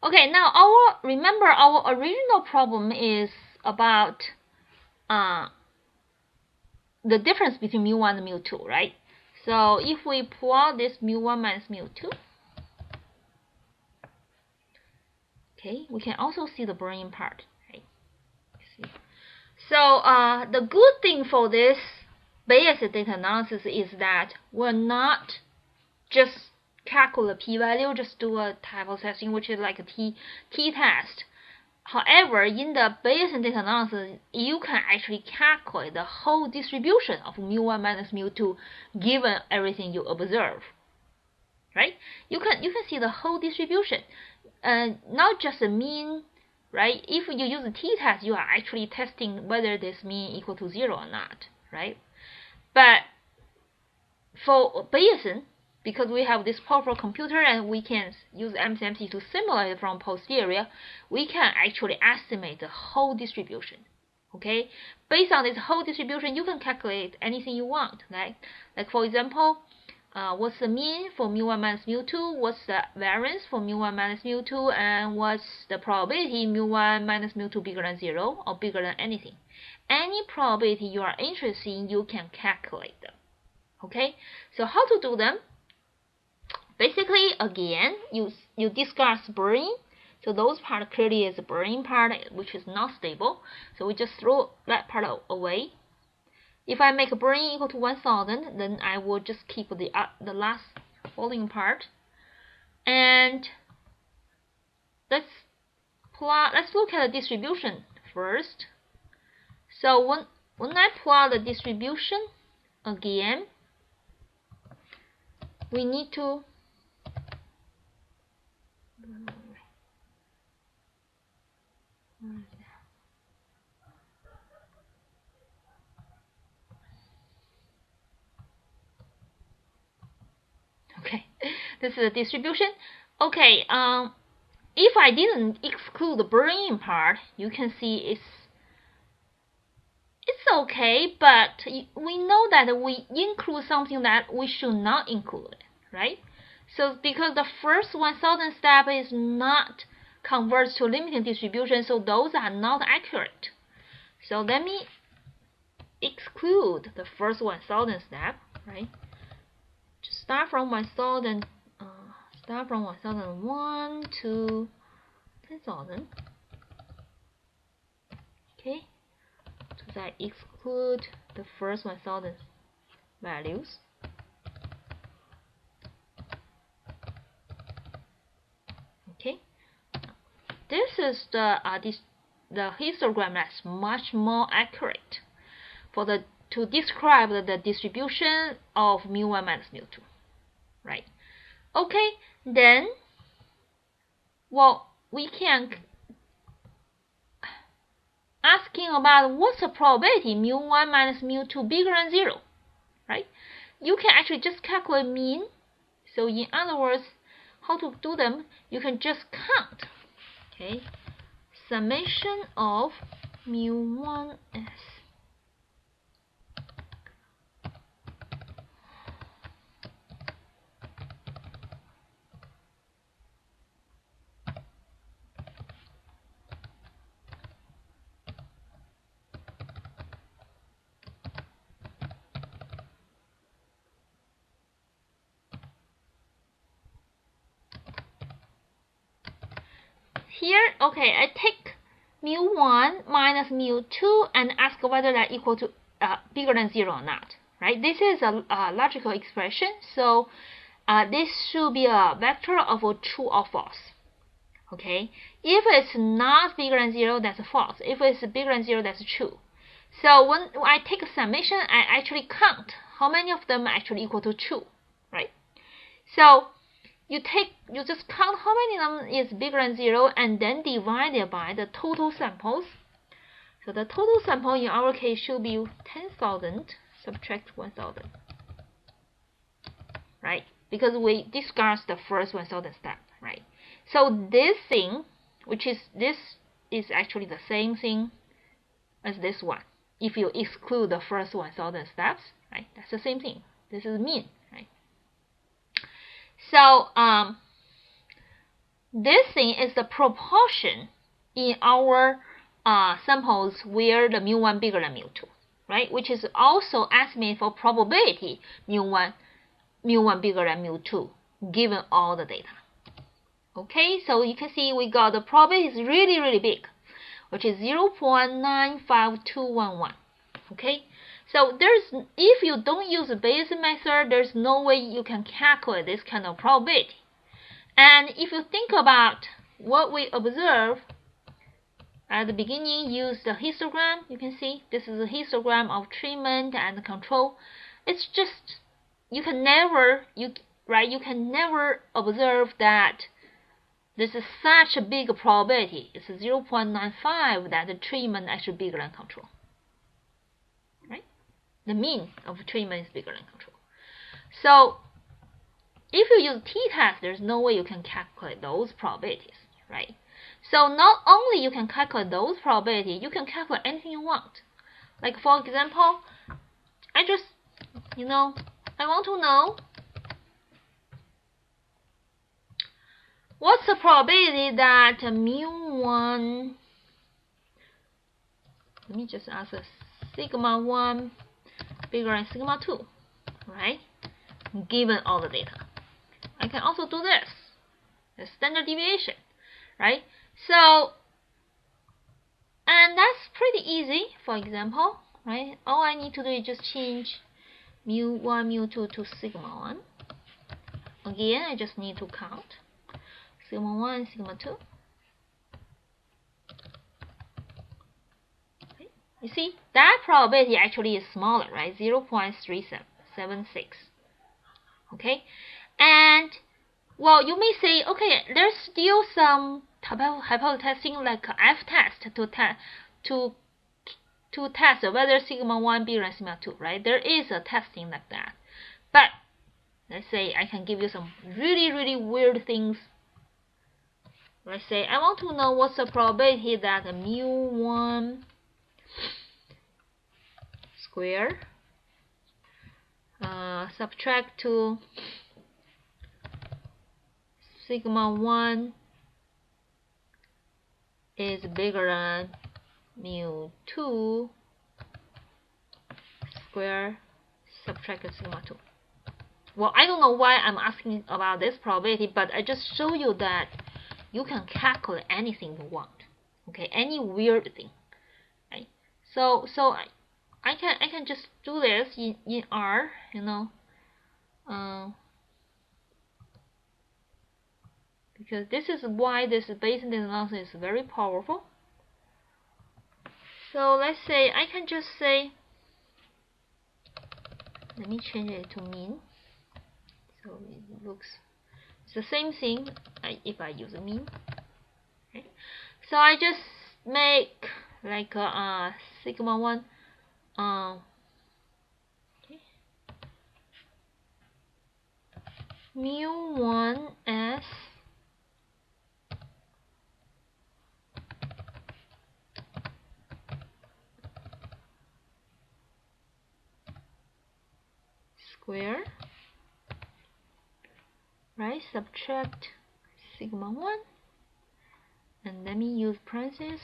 Okay, now remember our original problem is about the difference between mu1 and mu2, right? So if we plot this mu1 minus mu2, okay, we can also see the Brownian part, right? So the good thing for this Bayesian data analysis is that we're not just calculate the p-value, just do a type of testing, which is like a t-test. However, in the Bayesian data analysis, you can actually calculate the whole distribution of mu1 minus mu2 given everything you observe. Right? You can see the whole distribution, not just the mean. Right? If you use the t-test, you are actually testing whether this mean equal to 0 or not. Right? But for Bayesian, because we have this powerful computer and we can use Mcmc to simulate from posterior, we can actually estimate the whole distribution. Okay, based on this whole distribution, you can calculate anything you want. Like for example, what's the mean for mu1 minus mu2? What's the variance for mu1 minus mu2? And what's the probability mu1 minus mu2 bigger than 0 or bigger than anything? Any probability you are interested in, you can calculate them. Okay, so how to do them? Basically, again, you discard Brownian. So those part clearly is the Brownian part, which is not stable. So we just throw that part away. If I make a Brownian equal to 1000, then I will just keep the last following part. And let's look at the distribution first. So when I plot the distribution again, we need to okay, this is the distribution. Okay, if I didn't exclude the Brownian part, you can see it's okay, but we know that we include something that we should not include, right? So because the first 1000 step is not converts to limiting distribution, so those are not accurate. So let me exclude the first 1000 step, right? Just start from 1000, start from 1001 to 10,000. Okay, so I exclude the first 1000 values. Okay, this is the histogram that's much more accurate for to describe the distribution of mu1 minus mu2, right? Okay, then, well, we can asking about what's the probability mu1 minus mu2 bigger than 0, right? You can actually just calculate mean. So in other words, how to do them? You can just count. Okay, summation of mu1s. Here, okay, I take mu1 minus mu2 and ask whether they're equal to bigger than 0 or not, right? This is a logical expression, so this should be a vector of a true or false. Okay, if it's not bigger than 0, that's false. If it's bigger than 0, that's true. So when I take a summation, I actually count how many of them are actually equal to true, right? So you just count how many of them is bigger than 0 and then divide it by the total samples. So the total sample in our case should be 10,000 subtract 1,000, right? Because we discussed the first 1,000 step, right? So this thing, this is actually the same thing as this one. If you exclude the first 1,000 steps, right? That's the same thing. This is mean, right? So this thing is the proportion in our samples where the mu1 bigger than mu2, right? Which is also estimated for probability mu1 bigger than mu2 given all the data. Okay, so you can see we got the probability is really big, which is 0.95211. Okay, so if you don't use the Bayesian method, there's no way you can calculate this kind of probability. And if you think about what we observe at the beginning, use the histogram. You can see this is a histogram of treatment and control. It's just you can never observe that this is such a big probability. It's 0.95 that the treatment actually bigger than control. Right? The mean of treatment is bigger than control. So if you use t-test, there's no way you can calculate those probabilities, right? So not only you can calculate those probabilities, you can calculate anything you want. Like for example, I want to know what's the probability that mu1, let me just ask a sigma 1 bigger than sigma 2, right? Given all the data. I can also do this, the standard deviation, right? So, and that's pretty easy, for example, right? All I need to do is just change mu1, mu2 to sigma 1. Again, I just need to count sigma 1 and sigma 2. Okay. You see, that probability actually is smaller, right? 0.376. Okay, and well, you may say, okay, there's still some hypothesis testing like F-test to test whether sigma 1 bigger than sigma 2, right? There is a testing like that. But let's say I can give you some really weird things. Let's say I want to know what's the probability that mu1 square subtract to sigma 1 is bigger than mu2 square subtract sigma 2. Well, I don't know why I'm asking about this probability, but I just show you that you can calculate anything you want. Okay, any weird thing. Right? So I can just do this in R, because this is why this Bayesian analysis is very powerful. So let's say I can just say, let me change it to mean. So it looks, it's the same thing if I use a mean. Okay. So I just make like a sigma 1. Okay. Mu1 as square, right? Subtract sigma 1, and let me use parentheses.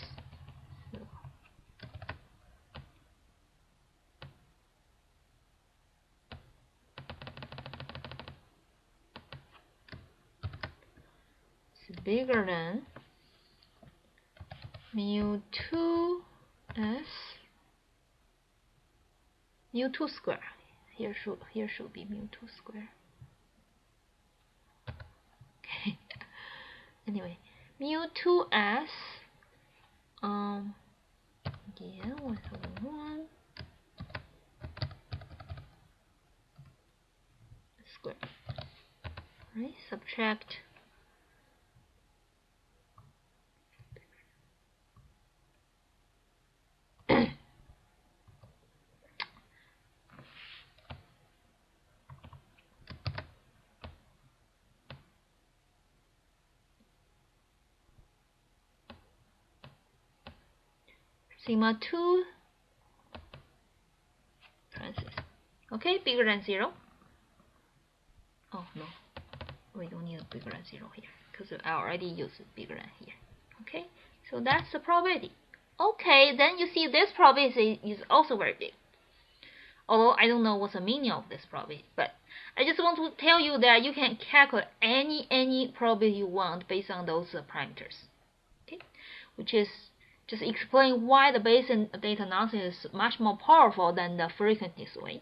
It's bigger than mu2 as mu2 square. Here should be mu2 square. Okay. Anyway, mu2 as again 1,1 square. Right? Subtract sigma 2 parentheses. Okay, bigger than 0. Oh no, we don't need a bigger than 0 here because I already used bigger than here. Okay, so that's the probability. Okay, then you see this probability is also very big. Although I don't know what's the meaning of this probability, but I just want to tell you that you can calculate any probability you want based on those parameters. Okay, which is just explain why the Bayesian data analysis is much more powerful than the frequentist way.